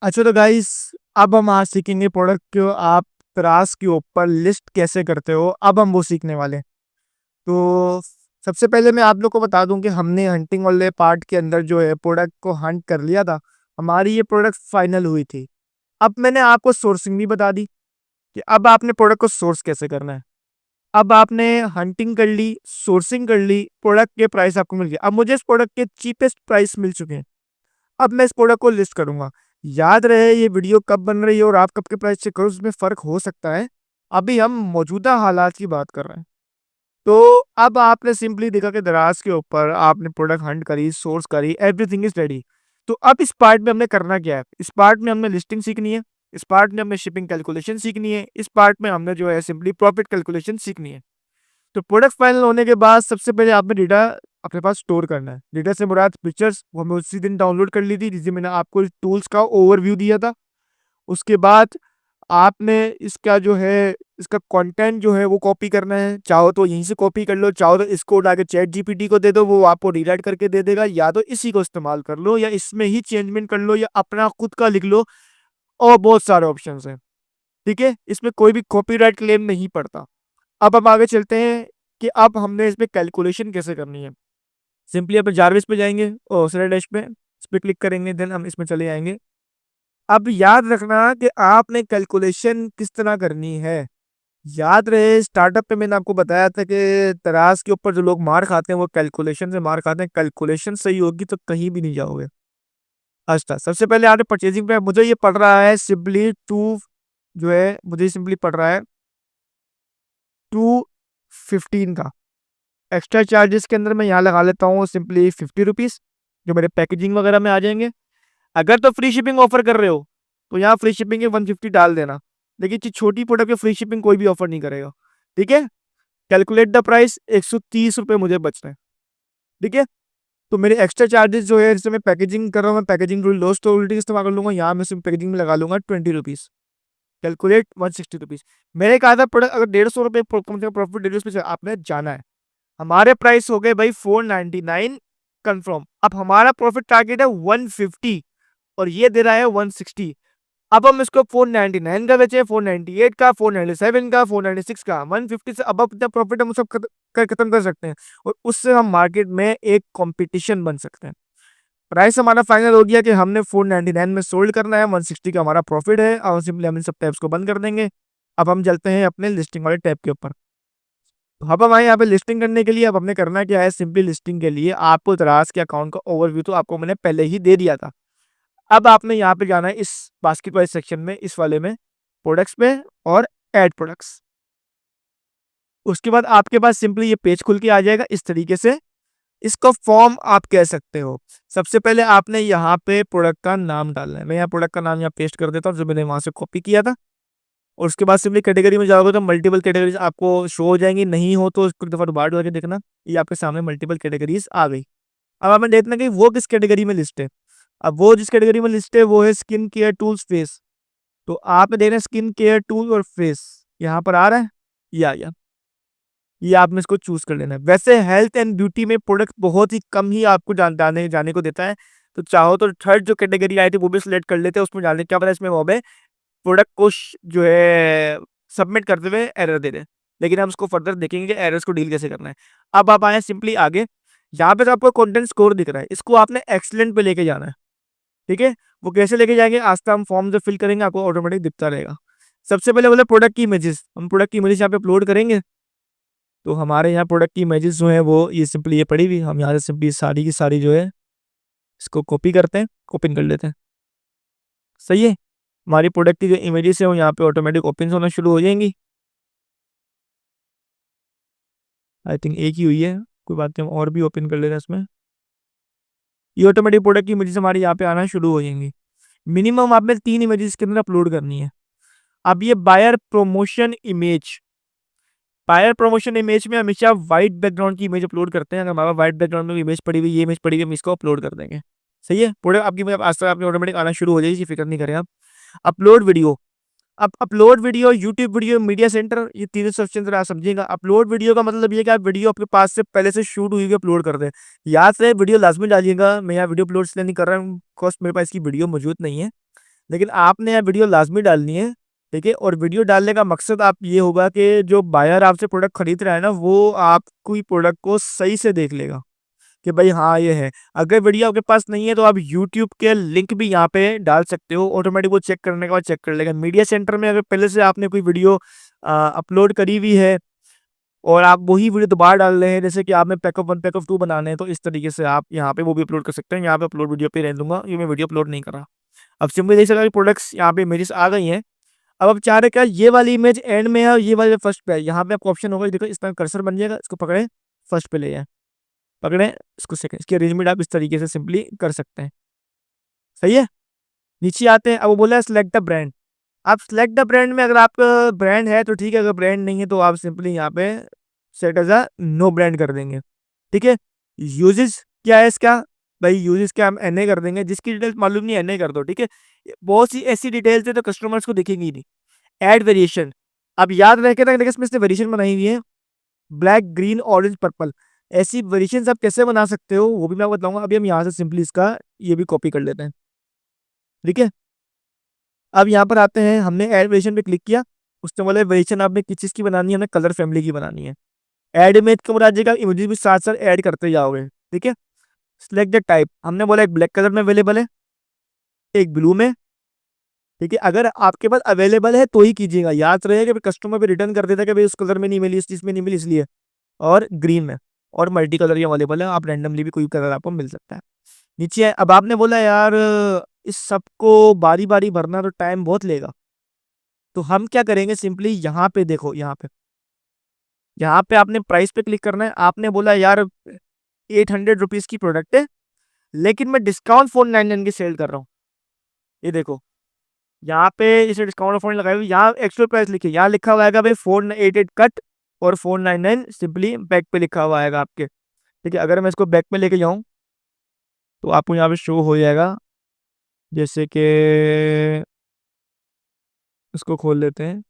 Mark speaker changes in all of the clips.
Speaker 1: अच्छा तो गाइस, अब हम आज सीखेंगे प्रोडक्ट को आप तराश के ऊपर लिस्ट कैसे करते हो। अब हम वो सीखने वाले हैं। तो सबसे पहले मैं आप लोग को बता दूं कि हमने हंटिंग वाले पार्ट के अंदर जो है प्रोडक्ट को हंट कर लिया था। हमारी ये प्रोडक्ट फाइनल हुई थी। अब मैंने आपको सोर्सिंग भी बता दी कि अब आपने प्रोडक्ट को सोर्स कैसे करना है। अब आपने हंटिंग कर ली, सोर्सिंग कर ली, प्रोडक्ट के प्राइस आपको मिल गया। अब मुझे इस प्रोडक्ट के चीपेस्ट प्राइस मिल चुके हैं। अब मैं इस प्रोडक्ट को लिस्ट करूंगा। याद रहे ये वीडियो कब बन रही है और आप कब के प्राइस चेक करो, उसमें फर्क हो सकता है। अभी हम मौजूदा हालात की बात कर रहे हैं। तो अब आपने सिंपली देखा कि दराज के ऊपर आपने प्रोडक्ट हंट करी, सोर्स करी, एवरीथिंग इज रेडी। तो अब इस पार्ट में हमने करना क्या है? इस पार्ट में हमने लिस्टिंग सीखनी है। इस पार्ट में हमने शिपिंग कैलकुलेशन सीखनी है। इस पार्ट में हमने जो है सिंपली प्रॉफिट कैलकुलेशन सीखनी है। तो प्रोडक्ट फाइनल होने के बाद सबसे पहले आपने डेटा अपने पास स्टोर करना है। डेटा से मुराद पिक्चर्स वो हमें उसी दिन डाउनलोड कर ली थी, जिसे मैंने आपको टूल्स का ओवरव्यू दिया था। उसके बाद आपने इसका जो है इसका कंटेंट जो है वो कॉपी करना है। चाहो तो यहीं से कॉपी कर लो, चाहो तो इसको उठा के चैट जीपीटी को दे दो, वो आपको रीराइट करके दे देगा। या तो इसी को इस्तेमाल कर लो, या इसमें ही चेंजमेंट कर लो, या अपना खुद का लिख लो। और बहुत सारे ऑप्शन हैं। ठीक है, इसमें कोई भी कॉपीराइट क्लेम नहीं पड़ता। अब हम आगे चलते हैं कि अब हमने इसमें कैलकुलेशन कैसे करनी है। सिंपली अपन जारविस पे जाएंगे और ओसरा डैश पे इस पे क्लिक करेंगे, देन हम इसमें चले जाएंगे। अब याद रखना कि आपने कैलकुलेशन किस तरह करनी है। याद रहे स्टार्टअप पे मैंने आपको बताया था कि तराज के ऊपर जो लोग मार खाते हैं वो कैलकुलेशन से मार खाते हैं। कैलकुलेशन सही होगी तो कहीं भी नहीं जाओगे। अच्छा, सबसे पहले आपने परचेजिंग पे, मुझे ये पड़ रहा है सिंपली टू, जो है मुझे सिंपली पड़ रहा है 215 का। एक्स्ट्रा चार्जेस के अंदर मैं यहाँ लगा लेता हूँ सिंपली 50 रुपीज़, जो मेरे पैकेजिंग वगैरह में आ जाएंगे। अगर तो फ्री शिपिंग ऑफर कर रहे हो तो यहाँ फ्री शिपिंग के 150 डाल देना। लेकिन छोटी प्रोडक्ट पे फ्री शिपिंग कोई भी ऑफर नहीं करेगा। ठीक है, कैलकुलेट द प्राइस, 130 रुपये मुझे बच रहे हैं। ठीक है, तो मेरे एक्स्ट्रा चार्जेस जो है, जैसे मैं पैकेजिंग कर रहा हूँ, मैं पैकेजिंग लॉस तो उल्टी इस्तेमाल कर लूंगा। यहाँ मैं सिर्फ पैकेजिंग में लगा लूंगा 20 रुपीज़। Calculate 160 rupees. मेरे कहा था प्रोडक्ट अगर 150 रुपये प्रॉफिट डेली पे आपने जाना है। हमारे प्राइस हो गए भाई 499 कंफर्म। अब हमारा प्रॉफिट टारगेट है 150 और ये दे रहा है 160। अब हम इसको 499 का बेचे, 498 का, 497 का, 496 का, 150 से अब अपना प्रॉफिट हम सब खत्म कर सकते हैं। और उससे हम मार्केट में एक कंपटीशन बन सकते हैं। प्राइस हमारा फाइनल हो गया कि हमने 499 में सोल्ड करना है, 160 का हमारा प्रॉफिट है, और सिंपली हम इन सब टैब्स को बंद कर देंगे। अब हम चलते हैं अपने लिस्टिंग वाले टैब के ऊपर। अब हम आए यहाँ पे लिस्टिंग करने के लिए। अब हमने करना क्या है, सिंपली लिस्टिंग के लिए आपको तराज के अकाउंट का ओवरव्यू तो आपको मैंने पहले ही दे दिया था। अब आपने यहाँ पे जाना है इस बास्केट वाइज सेक्शन में, इस वाले में, प्रोडक्ट्स में, और ऐड प्रोडक्ट्स। उसके बाद आपके पास सिंपली ये पेज खुल के आ जाएगा इस तरीके से। इसको फॉर्म आप कह सकते हो। सबसे पहले आपने यहाँ पे प्रोडक्ट का नाम डालना है। मैं यहाँ प्रोडक्ट का नाम यहाँ पेस्ट कर देता हूँ जो मैंने वहां से कॉपी किया था। और उसके बाद सिंपली कैटेगरी में जाओगे तो मल्टीपल कैटेगरीज आपको शो हो जाएंगी। नहीं हो तो एक दफा दोबारा करके देखना, ये आपके सामने मल्टीपल कैटेगरीज आ गई। अब आपने देखना कि वो किस कैटेगरी में लिस्ट है। अब वो जिस कैटेगरी में लिस्ट है वो है स्किन केयर टूल्स फेस। तो आपने देखना स्किन केयर टूल और फेस यहाँ पर आ रहा है, ये आ गया। ये आपने इसको चूज कर लेना है। वैसे हेल्थ एंड ब्यूटी में प्रोडक्ट बहुत ही कम ही आपको जाने को देता है। तो चाहो तो थर्ड जो कैटेगरी आई थी वो भी सिलेक्ट कर लेते हैं, उसमें जाने क्या पता इसमें वो प्रोडक्ट को जो है सबमिट करते हुए एरर दे दे। लेकिन हम उसको फर्दर देखेंगे कि एरर्स को डील कैसे करना है। अब आप आए सिंपली आगे। यहाँ पे तो आपको कंटेंट स्कोर दिख रहा है, इसको आपने एक्सलेंट पे लेके जाना है। ठीक है, वो कैसे लेके जाएंगे, आज तक हम फॉर्म जो फिल करेंगे आपको ऑटोमेटिक दिखता रहेगा। सबसे पहले बोले प्रोडक्ट की इमेजेस, हम प्रोडक्ट की इमेजेस यहाँ पे अपलोड करेंगे। तो हमारे यहाँ प्रोडक्ट की इमेजेस जो है वो ये सिंपली ये पड़ी हुई, हम यहाँ से सिंपली सारी की सारी जो है इसको कॉपी करते हैं, ओपन कर लेते हैं। सही है, हमारी प्रोडक्ट की जो इमेजेस है वो यहाँ पे ऑटोमेटिक ओपन होना शुरू हो जाएंगी। आई थिंक एक ही हुई है, कोई बात नहीं, हम और भी ओपन कर ले रहे हैं इसमें। ये ऑटोमेटिक प्रोडक्ट की इमेजेस हमारी यहाँ पे आना शुरू हो जाएंगी। मिनिमम आपने 3 इमेजेस के अंदर अपलोड करनी है। अब ये buyer promotion image, buyer promotion image में हमेशा व्हाइट बैकग्राउंड की इमेज अपलोड करते हैं। अगर हमारा व्हाइट बैकग्राउंड में इमेज पड़ी हुई, ये इमेज पड़ी हुई, हम इसको अपलोड कर देंगे। सही है, प्रोडक्ट आपकी आज तक आपकी ऑटोमेटिक आना शुरू हो जाएगी, फिक्र नहीं करें आप। अपलोड वीडियो, अब upload video, YouTube video, media centre, ये तीनों सेक्शन जरा आप समझिएगा। अपलोड वीडियो का मतलब ये है कि आप वीडियो आपके पास से पहले से शूट हुई अपलोड कर दें। याद से वीडियो लाजमी डालिएगा। मैं यहाँ वीडियो अपलोड इसलिए नहीं कर रहा हूँ बिकॉज मेरे पास इसकी वीडियो मौजूद नहीं है। लेकिन आपने यार वीडियो लाज़मी डालनी है, ठीक है? और वीडियो डालने का मकसद आप ये होगा कि जो बायर आपसे प्रोडक्ट खरीद रहा है ना, वो आपकी प्रोडक्ट को सही से देख लेगा कि भाई हाँ, ये है। अगर वीडियो आपके पास नहीं है तो आप यूट्यूब के लिंक भी यहाँ पे डाल सकते हो, ऑटोमेटिक वो चेक करने के बाद चेक कर लेगा। मीडिया सेंटर में अगर पहले से आपने कोई वीडियो अपलोड करी हुई है और आप वही वीडियो दोबारा डाल रहे हैं, जैसे कि आपने पैकअप 1 पैकअप 2 बनाने हैं, तो इस तरीके से आप यहाँ पे वो भी अपलोड कर सकते हैं। यहाँ पे अपलोड वीडियो पे रहने दूँगा, ये मैं वीडियो अपलोड नहीं कर रहा। अब सिंपली देख सकते हैं प्रोडक्ट्स यहाँ पे इमेजेस आ गई हैं। अब आप चाह रहे हैं क्या ये वाली इमेज एंड में है और ये वाली फर्स्ट पे है। यहाँ पे आपको ऑप्शन होगा, देखो इसमें कर्सर बन जाएगा, इसको पकड़ें, फर्स्ट पे ले जाएँ, पकड़ें, इसको सेकंड, इसकी अरेंजमेंट आप इस तरीके से सिंपली कर सकते हैं। सही है? नीचे आते हैं, अब वो बोला है सिलेक्ट द ब्रांड। आप सिलेक्ट द ब्रांड में अगर आपका ब्रांड है तो ठीक है, अगर ब्रांड नहीं है तो आप सिंपली यहाँ पे set as a no brand कर देंगे। ठीक है? यूजेस क्या है इसका? भाई यूजेस क्या, हम एनए कर देंगे, जिसकी डिटेल्स मालूम नहीं है एनए कर दो, ठीक है? बहुत सी ऐसी डिटेल्स है तो कस्टमर्स को दिखेंगी ही नहीं। ऐड वेरिएशन, अब याद रखें ना, देखिए इसमें इसने वेरिएशन बनाई हुई है, ब्लैक, ग्रीन, ऑरेंज, पर्पल। ऐसी वेरिएशंस आप कैसे बना सकते हो वो भी मैं आपको बताऊँगा। अभी हम यहाँ से सिंपली इसका ये भी कॉपी कर लेते हैं। ठीक है? अब यहाँ पर आते हैं, हमने ऐड वेरिएशन पे क्लिक किया, उसने बोला वेरिएशन आपने किस चीज़ की बनानी है, हमें कलर फैमिली की बनानी है। ऐड इमेज का मुराद है, इमेजेस भी साथ-साथ ऐड करते जाओगे, ठीक है? सिलेक्ट द टाइप, हमने बोला एक ब्लैक कलर में अवेलेबल है, एक ब्लू में, ठीक है? अगर आपके पास अवेलेबल है तो ही कीजिएगा, याद रहे कि कस्टमर पे रिटर्न कर देता है कि भाई उस कलर में नहीं मिली, इस चीज़ में नहीं मिली इसलिए, और ग्रीन में, और मल्टी कलर ही अवेलेबल है, आप रैंडमली भी कोई कलर आपको मिल सकता है। नीचे है, अब आपने बोला यार इस सबको बारी-बारी भरना तो टाइम बहुत लेगा, तो हम क्या करेंगे, सिंपली यहाँ पे देखो, यहाँ पे आपने प्राइस पे क्लिक करना है। आपने बोला यार 800 रुपीज़ की प्रोडक्ट है, लेकिन मैं डिस्काउंट 499 की सेल कर रहा हूँ। ये देखो, यहाँ पे इसे डिस्काउंट ऑफर लगाई हुई, यहाँ एक्चुअल प्राइस लिखिए, यहाँ लिखा हुआ आएगा भाई 488 कट और 499 सिंपली बैक पे लिखा हुआ आएगा आपके। ठीक है? अगर मैं इसको बैक पे लेके जाऊँ तो आपको यहाँ पे शो हो जाएगा, जैसे कि इसको खोल लेते हैं।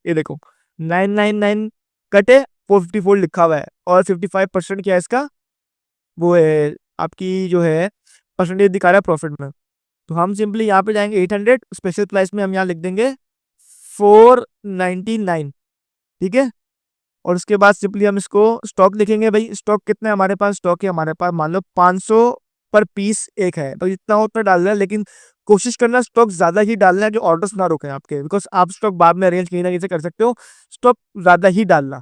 Speaker 1: ये देखो 999 कट है, 454 लिखा हुआ है, और 55% क्या है इसका, वो है आपकी जो है परसेंटेज दिखा रहा है प्रॉफिट में। तो हम सिंपली यहाँ पे जाएंगे 800, स्पेशल प्राइस में हम यहाँ लिख देंगे 499, ठीक है? और उसके बाद सिंपली हम इसको स्टॉक लिखेंगे, भाई स्टॉक कितना है हमारे पास, स्टॉक है हमारे पास मान लो 500 पर पीस एक है, तो जितना हो उतना डालना है, लेकिन कोशिश करना स्टॉक ज्यादा ही डालना है, जो ऑर्डर्स ना रुके आपके, बिकॉज आप स्टॉक बाद में अरेंज कहीं ना कहीं से कर सकते हो, स्टॉक ज्यादा ही डालना।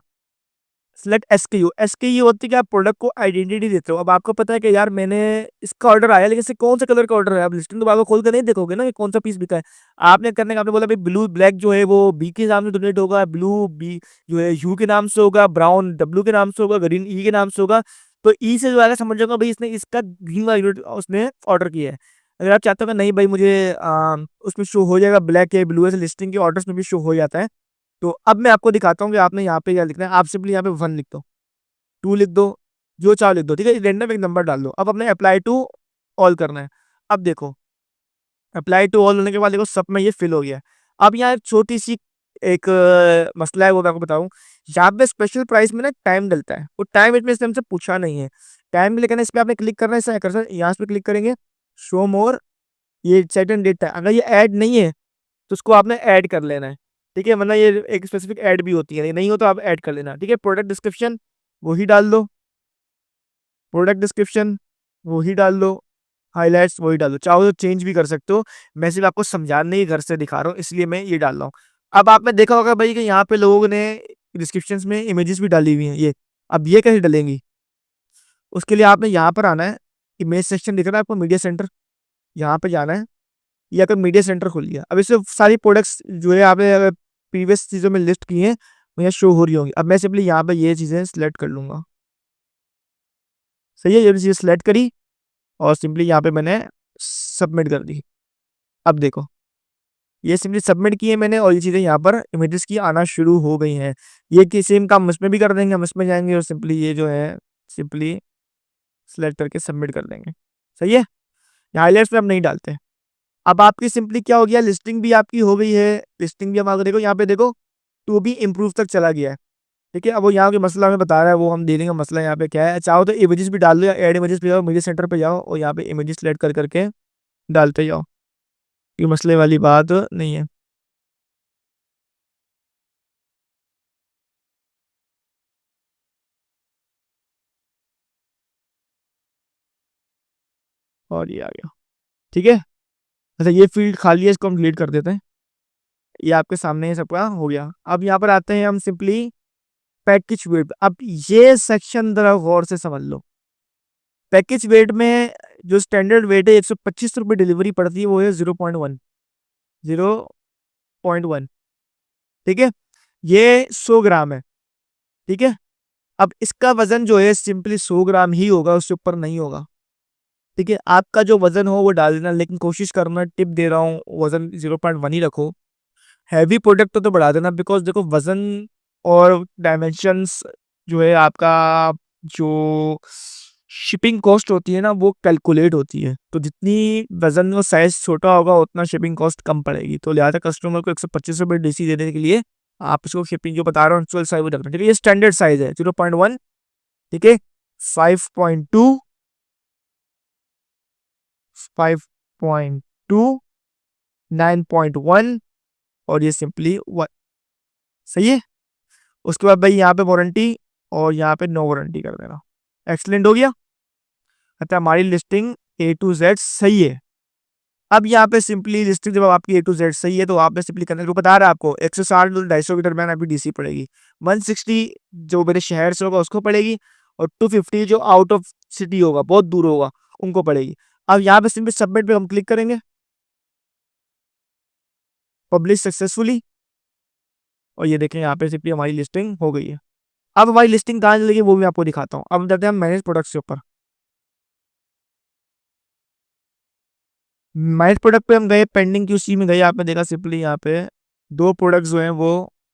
Speaker 1: सिलेक्ट एसकेयू, एसकेयू होती है कि आप प्रोडक्ट को आइडेंटिटी देते हो। अब आपको पता है कि यार मैंने इसका ऑर्डर आया, लेकिन इससे कौन सा कलर का ऑर्डर है, आप लिस्टिंग दोबारा को खोल कर नहीं देखोगे ना कि कौन सा पीस बिका है। आपने करने का, आपने बोला भाई ब्लू ब्लैक जो है वो बी के नाम से डोनेट होगा, ब्लू बी जो है यू के नाम से होगा, ब्राउन डब्ल्यू के नाम से होगा, ग्रीन ई के नाम से होगा। तो ई से जो आएगा समझ जाऊंगा भाई इसने इसका ग्रीन वाला यूनिट उसने ऑर्डर किया है। अगर आप चाहते हो कि नहीं भाई मुझे उसमें शो हो जाएगा ब्लैक है ब्लू है, लिस्टिंग के ऑर्डर्स में भी शो हो जाता है। तो अब मैं आपको दिखाता हूँ कि आपने यहाँ पे क्या लिखना है। आप सिंपली यहाँ पे 1 लिख दो, 2 लिख दो, जो चाहो लिख दो, ठीक है? रैंडम एक नंबर डाल दो। अब अपने अप्लाई टू ऑल करना है। अब देखो अप्लाई टू ऑल होने के बाद देखो सब में ये फिल हो गया है। अब यहाँ एक छोटी सी एक मसला है, वो मैं आपको बताऊं। यहाँ पे स्पेशल प्राइस में ना टाइम डलता है, वो टाइम इसमें से हमसे पूछा नहीं है। टाइम भी लेकर इस पे आपने क्लिक करना है, सर यहाँ पे क्लिक करेंगे, शो मोर, ये सेट एंड डेट है। अगर ये ऐड नहीं है तो उसको आपने ऐड कर लेना है, ठीक है? वरना ये एक स्पेसिफिक ऐड भी होती है, ये नहीं हो तो आप ऐड कर लेना, ठीक है? प्रोडक्ट डिस्क्रिप्शन वही डाल दो, प्रोडक्ट डिस्क्रिप्शन वही डाल दो, हाइलाइट्स वही डाल दो, चाहो तो चेंज भी कर सकते हो। मैं सिर्फ आपको समझाने ही घर से दिखा रहा हूँ, इसलिए मैं ये डाल रहा हूँ। अब आपने देखा होगा भाई कि यहाँ पे लोगों ने डिस्क्रिप्शन में इमेजेस भी डाली हुई हैं, ये अब ये कैसे डलेंगी, उसके लिए आपने यहाँ पर आना है, इमेज सेक्शन दिख रहा है आपको, मीडिया सेंटर, यहाँ पे जाना है। ये अगर मीडिया सेंटर खोल लिया, अब इससे सारी प्रोडक्ट्स जो है आपने प्रीवियस चीज़ों में लिस्ट की हैं वो यहाँ शो हो रही होंगी। अब मैं सिंपली यहाँ पे ये चीज़ें सिलेक्ट कर लूँगा, सही है? ये चीज़ें सिलेक्ट करी और सिंपली यहाँ पे मैंने सबमिट कर दी। अब देखो ये सिंपली सबमिट किए मैंने और ये चीज़ें यहाँ पर इमेजेस की आना शुरू हो गई हैं। ये कि सेम काम इसमें भी कर देंगे, हम इसमें जाएंगे और सिंपली ये जो है सिंपली सिलेक्ट करके सबमिट कर देंगे, सही है? हाईलाइट्स में हम नहीं डालते। अब आपकी सिंपली क्या हो गया, लिस्टिंग भी आपकी हो गई है। लिस्टिंग भी हम आगे देखो, यहाँ पे देखो टू बी इम्प्रूव तक चला गया है, ठीक है? अब वो यहाँ के मसला हमें बता रहा है, वो हम दे देंगे मसला यहाँ पे क्या है। चाहो तो इमेजेस भी डाल दो, या एड इमेजेस पे जाओ, मीडिया सेंटर पे जाओ और यहाँ पे इमेजेस सिलेक्ट कर करके डालते जाओ, ये मसले वाली बात नहीं है। और ये आ गया, ठीक है। अच्छा ये फील्ड खाली है, इसको हम डिलीट कर देते हैं। ये आपके सामने ही सबका हो गया। अब यहाँ पर आते हैं हम सिंपली पैकेज वेट। अब ये सेक्शन जरा गौर से समझ लो। पैकेज वेट में जो स्टैंडर्ड वेट है 125 रुपये डिलीवरी पड़ती है, वो है 0.1, 0.1, ठीक है। ये 100 ग्राम है, ठीक है। अब इसका वजन जो है सिंपली 100 ग्राम ही होगा, उससे ऊपर नहीं होगा, ठीक है। आपका जो वजन हो वो डाल देना, लेकिन कोशिश करना, टिप दे रहा हूँ, वजन 0.1 ही रखो। हैवी प्रोडक्ट तो बढ़ा देना, बिकॉज देखो वजन और डायमेंशंस जो है आपका, जो शिपिंग कॉस्ट होती है ना, वो कैलकुलेट होती है। तो जितनी वजन और साइज छोटा होगा उतना शिपिंग कॉस्ट कम पड़ेगी। तो लिहाजा कस्टमर को 125 रुपये डीसी देने के लिए आप इसको शिपिंग जो बता रहा हूँ एक्चुअल साइज रखना, ठीक है। ये स्टैंडर्ड साइज है 0.1, ठीक है। 5.2, 5.2, 9.1 और ये सिंपली 1, सही है। उसके बाद भाई यहाँ पे वारंटी और यहाँ पे नो वारंटी कर देना। एक्सलेंट हो गया। अच्छा हमारी लिस्टिंग ए टू जेड सही है। अब यहाँ पे सिंपली लिस्टिंग जब आपकी ए टू जेड सही है तो आपने सिंपली करना, जो बता रहा है आपको 160 और 250 के दरमियान आपकी डीसी पड़ेगी। 160 जो मेरे शहर से होगा उसको पड़ेगी, और 250 जो आउट ऑफ सिटी होगा, बहुत दूर होगा, उनको पड़ेगी। अब यहाँ पे सिंपली सबमिट पे हम क्लिक करेंगे, पब्लिश सक्सेसफुली, और ये देखें यहाँ पे सिंपली हमारी लिस्टिंग हो गई है। अब हमारी लिस्टिंग कहाँ चलेगी वो भी आपको दिखाता हूँ। अब जाते हैं हम मैनेज प्रोडक्ट्स के ऊपर। मैनेज प्रोडक्ट पे हम गए, पेंडिंग क्यूसी में गए, आपने देखा सिंपली यहाँ पे 2 प्रोडक्ट्स जो हैं वो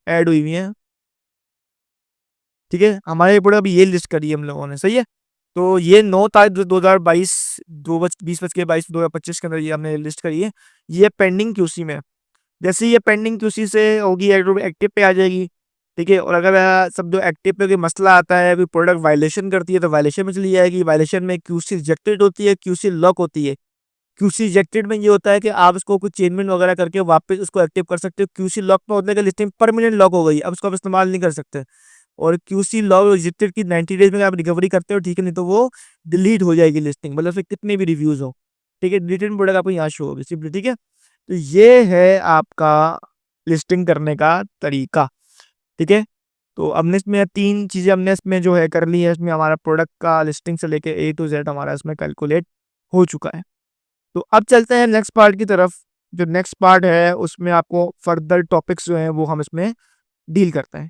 Speaker 1: ऐड हुई हुई हैं, ठीक है। हमारे प्रोडक्ट अभी ये लिस्ट करी है हम लोगों ने, सही है। तो ये 9 तारीख 2022, 2/20/22/2025 के अंदर ये हमने लिस्ट करी है। ये पेंडिंग क्यूसी में, जैसे ये पेंडिंग क्यूसी से होगी एक्टिव पे आ जाएगी, ठीक है। और अगर सब जो एक्टिव पे कोई मसला आता है, अभी प्रोडक्ट वायलेशन करती है तो वायलेशन में चली जाएगी। वायलेशन में क्यूसी रिजेक्टेड होती है, क्यूसी लॉक होती है। क्यूसी रिजेक्टेड में ये होता है कि आप इसको कुछ चेंजमेंट वगैरह करके वापस उसको एक्टिव कर सकते हो। क्यूसी लॉक में होता है कि लिस्टिंग परमानेंट लॉक हो गई, अब उसको आप इस्तेमाल नहीं कर सकते। और क्यूसी लॉक रिजेक्टेड की 90 डेज में आप रिकवरी करते हो, ठीक है, नहीं तो वो डिलीट हो जाएगी लिस्टिंग, मतलब फिर कितने भी रिव्यूज हो, ठीक है। डिलीटेड प्रोडक्ट आपको यहाँ शो होगी सिंपली, ठीक है। तो ये है आपका लिस्टिंग करने का तरीका, ठीक है। तो हमने इसमें 3 चीज़ें हमने इसमें जो है कर ली है। इसमें हमारा प्रोडक्ट का लिस्टिंग से लेके ए टू जेड हमारा इसमें कैलकुलेट हो चुका है। तो अब चलते हैं नेक्स्ट पार्ट की तरफ। जो नेक्स्ट पार्ट है उसमें आपको फर्दर टॉपिक्स जो हैं वो हम इसमें डील करते हैं।